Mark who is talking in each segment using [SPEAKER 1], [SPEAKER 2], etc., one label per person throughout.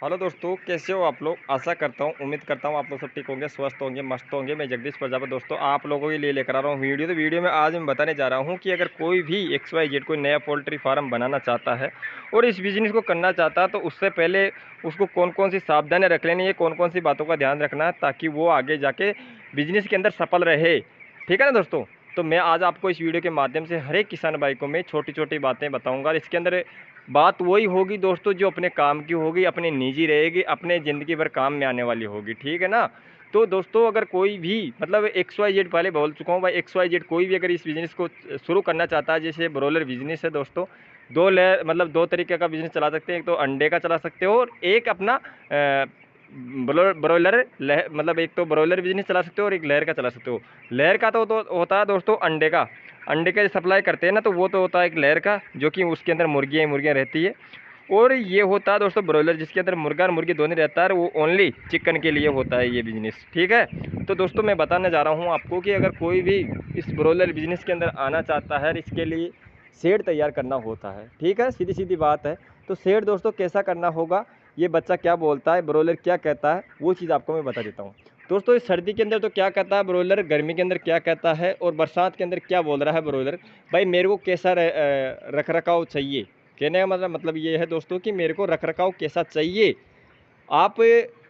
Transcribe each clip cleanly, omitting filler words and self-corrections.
[SPEAKER 1] Hello दोस्तों, कैसे हो आप लोग। आशा करता हूँ, उम्मीद करता हूँ आप लोग सब ठीक होंगे, स्वस्थ होंगे, मस्त होंगे। मैं जगदीश प्रजापति दोस्तों आप लोगों के लिए लेकर आ रहा हूँ वीडियो। तो वीडियो में आज मैं बताने जा रहा हूँ कि अगर कोई भी XYZ कोई नया पोल्ट्री फार्म बनाना चाहता है और इस बिज़नेस को करना चाहता है तो उससे पहले उसको कौन कौन सी सावधानियाँ रख लेनी है, कौन कौन सी बातों का ध्यान रखना है ताकि वो आगे जाके बिजनेस के अंदर सफल रहे। ठीक है ना दोस्तों। तो मैं आज आपको इस वीडियो के माध्यम से हर एक किसान भाई को मैं छोटी छोटी बातें बताऊंगा। इसके अंदर बात वही होगी दोस्तों जो अपने काम की होगी, अपनी निजी रहेगी, अपने ज़िंदगी भर काम में आने वाली होगी। ठीक है ना। तो दोस्तों अगर कोई भी मतलब XYZ पहले बोल चुका हूँ भाई, XYZ कोई भी अगर इस बिज़नेस को शुरू करना चाहता है, जैसे ब्रॉयलर बिज़नेस है दोस्तों, दो लेयर मतलब दो तरीके का बिज़नेस चला सकते हैं। एक तो अंडे का चला सकते हो और एक अपना ब्रॉयलर मतलब एक तो ब्रॉयलर बिजनेस चला सकते हो और एक लेयर का चला सकते हो। लेयर का तो होता है दोस्तों अंडे का, अंडे का सप्लाई करते हैं ना, तो वो तो होता है एक लेयर का जो कि उसके अंदर मुर्गियाँ रहती है। और ये होता है दोस्तों ब्रॉयलर जिसके अंदर मुर्गा और मुर्गी दोनों रहता है, वो ओनली चिकन के लिए होता है ये बिज़नेस। ठीक है। तो दोस्तों मैं बताने जा रहा हूँ आपको कि अगर कोई भी इस ब्रॉयलर बिज़नेस के अंदर आना चाहता है, इसके लिए शेड तैयार करना होता है। ठीक है, सीधी सीधी बात है। तो शेड दोस्तों कैसा करना होगा, ये बच्चा क्या बोलता है, ब्रॉयलर क्या कहता है, वो चीज़ आपको मैं बता देता हूँ दोस्तों। इस सर्दी के अंदर तो क्या कहता है ब्रॉयलर, गर्मी के अंदर क्या कहता है और बरसात के अंदर क्या बोल रहा है ब्रॉयलर। भाई मेरे को कैसा रख रखाव चाहिए, कहने का मतलब ये है दोस्तों कि मेरे को रख रखाव कैसा चाहिए। आप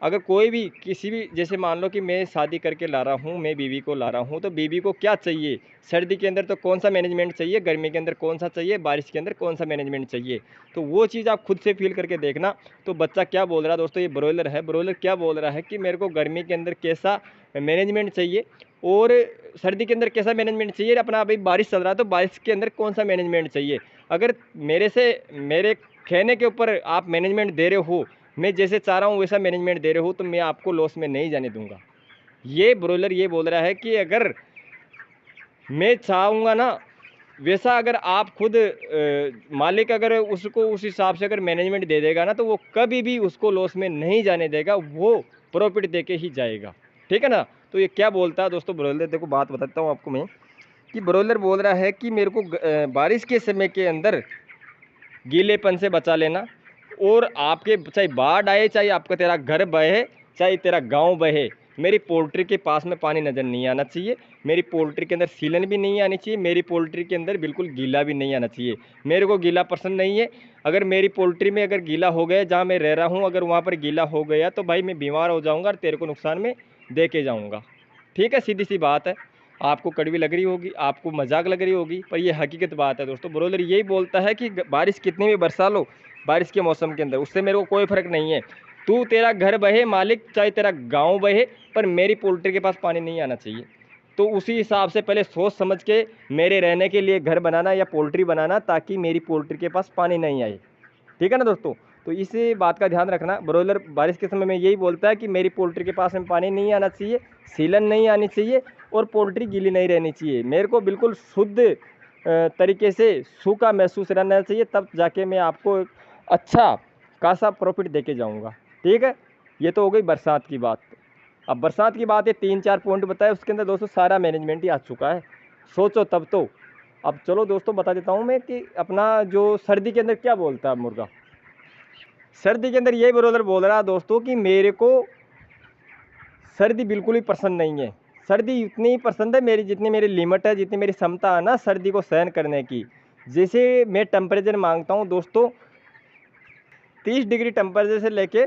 [SPEAKER 1] अगर कोई भी किसी भी, जैसे मान लो कि मैं शादी करके ला रहा हूँ, मैं बीवी को ला रहा हूँ, तो बीवी को क्या चाहिए, सर्दी के अंदर तो कौन सा मैनेजमेंट चाहिए, गर्मी के अंदर कौन सा चाहिए, बारिश के अंदर कौन सा मैनेजमेंट चाहिए, तो वो चीज़ आप खुद से फील करके देखना। तो बच्चा क्या बोल रहा है दोस्तों, ये ब्रॉयलर है, ब्रॉयलर क्या बोल रहा है कि मेरे को गर्मी के अंदर कैसा मैनेजमेंट चाहिए और सर्दी के अंदर कैसा मैनेजमेंट चाहिए, अपना अभी बारिश चल रहा है तो बारिश के अंदर कौन सा मैनेजमेंट चाहिए। अगर मेरे कहने के ऊपर आप मैनेजमेंट दे रहे हो, मैं जैसे चाह रहा हूँ वैसा मैनेजमेंट दे रहे हो, तो मैं आपको लॉस में नहीं जाने दूंगा। ये ब्रॉयलर ये बोल रहा है कि अगर मैं चाहूँगा ना वैसा, अगर आप खुद मालिक अगर उसको उस हिसाब से अगर मैनेजमेंट दे देगा ना, तो वो कभी भी उसको लॉस में नहीं जाने देगा, वो प्रॉफिट दे के ही जाएगा। ठीक है ना। तो ये क्या बोलता है दोस्तों ब्रॉयलर, देखो बात बताता हूँ आपको मैं कि ब्रॉयलर बोल रहा है कि मेरे को बारिश के समय के अंदर गीलेपन से बचा लेना, और आपके चाहे बाढ़ आए, चाहे आपका तेरा घर बहे, चाहे तेरा गांव बहे, मेरी पोल्ट्री के पास में पानी नज़र नहीं आना चाहिए, मेरी पोल्ट्री के अंदर सीलन भी नहीं आनी चाहिए, मेरी पोल्ट्री के अंदर बिल्कुल गीला भी नहीं आना चाहिए। मेरे को गीला पसंद नहीं है। अगर मेरी पोल्ट्री में अगर गीला हो गया, जहाँ मैं रह रहा हूँ अगर वहाँ पर गीला हो गया, तो भाई मैं बीमार हो जाऊँगा और तेरे को नुकसान में दे के जाऊँगा। ठीक है, सीधी सी बात है। आपको कड़वी लग रही होगी, आपको मजाक लग रही होगी, पर ये हकीकत बात है दोस्तों। ब्रॉयलर यही बोलता है कि बारिश कितनी भी बरसा लो बारिश के मौसम के अंदर, उससे मेरे को कोई फ़र्क नहीं है। तू तेरा घर बहे मालिक, चाहे तेरा गांव बहे, पर मेरी पोल्ट्री के पास पानी नहीं आना चाहिए। तो उसी हिसाब से पहले सोच समझ के मेरे रहने के लिए घर बनाना या पोल्ट्री बनाना, ताकि मेरी पोल्ट्री के पास पानी नहीं आए। ठीक है ना दोस्तों। तो इस बात का ध्यान रखना। ब्रॉयलर बारिश के समय में यही बोलता है कि मेरी पोल्ट्री के पास में पानी नहीं आना चाहिए, सीलन नहीं आनी चाहिए और पोल्ट्री गीली नहीं रहनी चाहिए। मेरे को बिल्कुल शुद्ध तरीके से सूखा महसूस रहना चाहिए, तब जाके मैं आपको अच्छा खासा प्रॉफिट दे के जाऊँगा। ठीक है। ये तो हो गई बरसात की बात। अब बरसात की बात है, 3-4 पॉइंट बताए, उसके अंदर दोस्तों सारा मैनेजमेंट ही आ चुका है, सोचो तब तो। अब चलो दोस्तों बता देता हूँ मैं कि अपना जो सर्दी के अंदर क्या बोलता है मुर्गा। सर्दी के अंदर यही ब्रॉयलर बोल रहा है दोस्तों कि मेरे को सर्दी बिल्कुल ही पसंद नहीं है। सर्दी इतनी ही पसंद है मेरी, जितनी मेरी लिमिट है, जितनी मेरी क्षमता है ना सर्दी को सहन करने की। जैसे मैं टेम्परेचर मांगता हूँ दोस्तों 30 डिग्री टेम्परेचर से लेके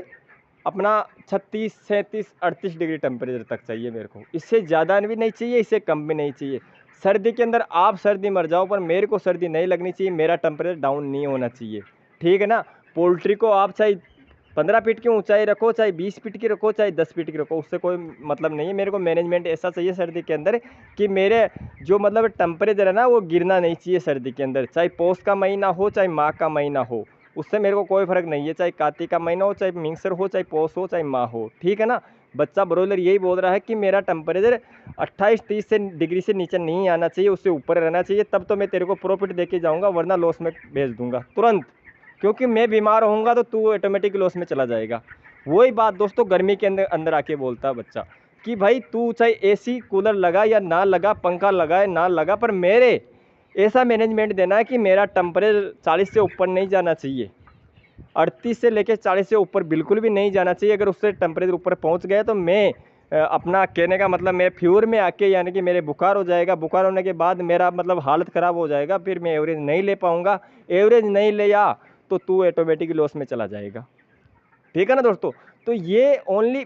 [SPEAKER 1] अपना 36, 37, 38 डिग्री टेम्परेचर तक चाहिए मेरे को। इससे ज़्यादा भी नहीं चाहिए, इससे कम भी नहीं चाहिए। सर्दी के अंदर आप सर्दी मर जाओ, पर मेरे को सर्दी नहीं लगनी चाहिए, मेरा टेम्परेचर डाउन नहीं होना चाहिए। ठीक है ना। पोल्ट्री को आप चाहे 15 फीट की ऊंचाई रखो, चाहे 20 फीट की रखो, चाहे 10 फीट की रखो, उससे कोई मतलब नहीं है। मेरे को मैनेजमेंट ऐसा चाहिए सर्दी के अंदर कि मेरे जो मतलब टेम्परेचर है ना, वो गिरना नहीं चाहिए सर्दी के अंदर। चाहे पौष का महीना हो, चाहे माघ का महीना हो, उससे मेरे को कोई फ़र्क नहीं है। चाहे कार्तिक का महीना हो, चाहे मिंगसर हो, चाहे पौष हो, चाहे माह हो। ठीक है ना। बच्चा ब्रॉयलर यही बोल रहा है कि मेरा टेम्परेचर 28-30 से डिग्री से नीचे नहीं आना चाहिए, उससे ऊपर रहना चाहिए, तब तो मैं तेरे को प्रॉफिट दे के जाऊँगा, वरना लॉस में भेज दूँगा तुरंत। क्योंकि मैं बीमार होऊंगा तो तू ऑटोमेटिक लॉस में चला जाएगा। वही बात दोस्तों गर्मी के अंदर अंदर आके बोलता है बच्चा कि भाई तू चाहे एसी कूलर लगा या ना लगा, पंखा लगाए ना लगा, पर मेरे ऐसा मैनेजमेंट देना है कि मेरा टेम्परेचर 40 से ऊपर नहीं जाना चाहिए। 38 से लेकर 40 से ऊपर बिल्कुल भी नहीं जाना चाहिए। अगर उससे टेम्परेचर ऊपर पहुंच गया तो मैं अपना कहने का मतलब मैं फ्यूर में आके यानी कि मेरे बुखार हो जाएगा। बुखार होने के बाद मेरा मतलब हालत ख़राब हो जाएगा, फिर मैं एवरेज नहीं ले पाऊँगा। एवरेज नहीं लिया तो तू ऑटोमेटिक लॉस में चला जाएगा। ठीक है ना दोस्तों। तो ये ओनली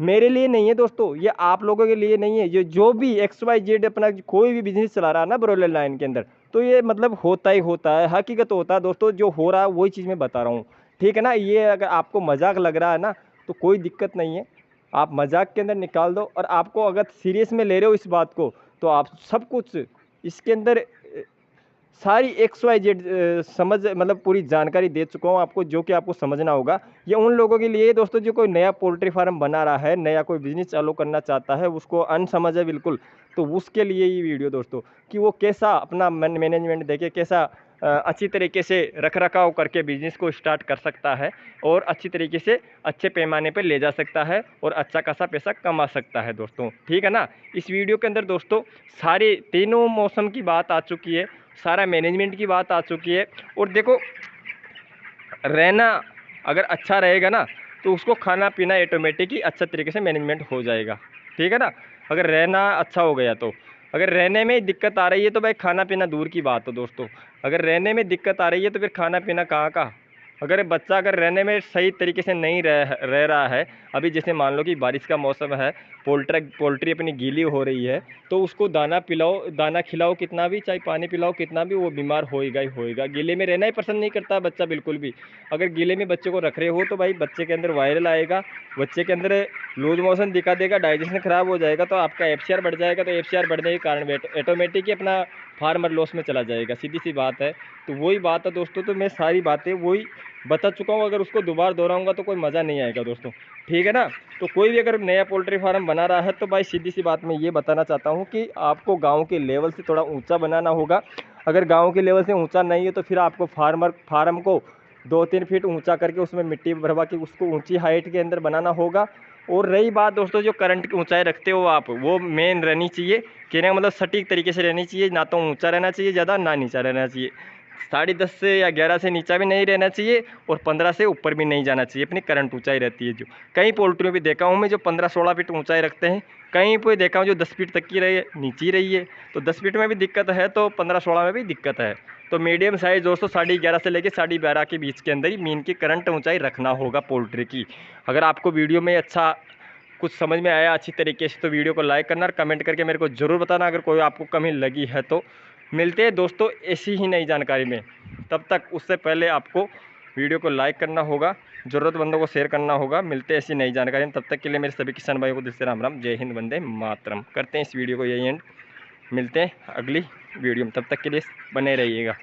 [SPEAKER 1] मेरे लिए नहीं है दोस्तों, ये आप लोगों के लिए नहीं है। ये जो भी XYZ अपना कोई भी बिजनेस चला रहा है ना ब्रॉयलर लाइन के अंदर, तो ये मतलब होता ही होता है, हकीकत होता है दोस्तों। जो हो रहा है वही चीज़ मैं बता रहा हूँ। ठीक है ना। ये अगर आपको मजाक लग रहा है ना तो कोई दिक्कत नहीं है, आप मजाक के अंदर निकाल दो। और आपको अगर सीरियस में ले रहे हो इस बात को तो आप सब कुछ इसके अंदर सारी XYZ समझ मतलब पूरी जानकारी दे चुका हूँ आपको, जो कि आपको समझना होगा। ये उन लोगों के लिए दोस्तों जो कोई नया पोल्ट्री फार्म बना रहा है, नया कोई बिजनेस चालू करना चाहता है, उसको अनसमझ है बिल्कुल, तो उसके लिए ये वीडियो दोस्तों, कि वो कैसा अपना मैनेजमेंट देके कैसा अच्छी तरीके से रख रखाव करके बिजनेस को स्टार्ट कर सकता है और अच्छी तरीके से अच्छे पैमाने पर ले जा सकता है और अच्छा खासा पैसा कमा सकता है दोस्तों। ठीक है ना। इस वीडियो के अंदर दोस्तों सारे तीनों मौसम की बात आ चुकी है, सारा मैनेजमेंट की बात आ चुकी है। और देखो, रहना अगर अच्छा रहेगा ना तो उसको खाना पीना ऑटोमेटिक ही अच्छा तरीके से मैनेजमेंट हो जाएगा। ठीक है ना। अगर रहना अच्छा हो गया तो, अगर रहने में दिक्कत आ रही है तो भाई खाना पीना दूर की बात हो दोस्तों। अगर रहने में दिक्कत आ रही है तो फिर खाना पीना कहाँ का। अगर बच्चा अगर रहने में सही तरीके से नहीं रह रहा है, अभी जैसे मान लो कि बारिश का मौसम है, पोल्ट्री अपनी गीली हो रही है, तो उसको दाना पिलाओ, दाना खिलाओ कितना भी, चाहे पानी पिलाओ कितना भी, वो बीमार होएगा ही होएगा। गीले में रहना ही पसंद नहीं करता बच्चा बिल्कुल भी। अगर गीले में बच्चे को रख रहे हो तो भाई बच्चे के अंदर वायरल आएगा, बच्चे के अंदर लूज मोशन दिखा देगा, डाइजेशन खराब हो जाएगा, तो आपका FCR बढ़ जाएगा। तो FCR बढ़ने के कारण ऑटोमेटिक ही अपना फार्मर लॉस में चला जाएगा, सीधी सी बात है। तो वही बात है दोस्तों, तो मैं सारी बातें वही बता चुका हूँ। अगर उसको दोबारा दोहराऊंगा तो कोई मज़ा नहीं आएगा दोस्तों। ठीक है ना। तो कोई भी अगर नया पोल्ट्री फार्म बना रहा है तो भाई सीधी सी बात मैं ये बताना चाहता हूँ कि आपको गांव के लेवल से थोड़ा ऊंचा बनाना होगा। अगर गांव के लेवल से ऊंचा नहीं है तो फिर आपको फार्म को 2-3 फीट ऊंचा करके उसमें मिट्टी भरवा के उसको ऊंची हाइट के अंदर बनाना होगा। और रही बात दोस्तों, जो करंट की ऊंचाई रखते हो आप, वो मेन रहनी चाहिए। कहने का मतलब सटीक तरीके से रहनी चाहिए, ना तो ऊंचा रहना चाहिए ज़्यादा, ना नीचा रहना चाहिए। 10.5 से या 11 से नीचा भी नहीं रहना चाहिए और 15 से ऊपर भी नहीं जाना चाहिए। अपनी करंट ऊंचाई रहती है जो, कई पोल्ट्री में भी देखा हूँ मैं जो 15-16 फीट ऊंचाई रखते हैं, कहीं पे देखा हूँ जो 10 फीट तक की रही है, नीचे रही है। तो 10 फीट में भी दिक्कत है तो 15-16 में भी दिक्कत है। तो मीडियम साइज़ दोस्तों 11.5 से लेकर 12.5 के बीच के अंदर ही मीन की करंट ऊंचाई रखना होगा पोल्ट्री की। अगर आपको वीडियो में अच्छा कुछ समझ में आया अच्छी तरीके से तो वीडियो को लाइक करना और कमेंट करके मेरे को ज़रूर बताना अगर कोई आपको कमी लगी है तो। मिलते हैं दोस्तों ऐसी ही नई जानकारी में, तब तक उससे पहले आपको वीडियो को लाइक करना होगा, ज़रूरतमंदों को शेयर करना होगा। मिलते हैं ऐसी नई जानकारी में, तब तक के लिए मेरे सभी किसान भाइयों को दिल से राम राम, जय हिंद, वंदे मातरम। करते हैं इस वीडियो को यही एंड, मिलते हैं अगली वीडियो में, तब तक के लिए बने रहिएगा।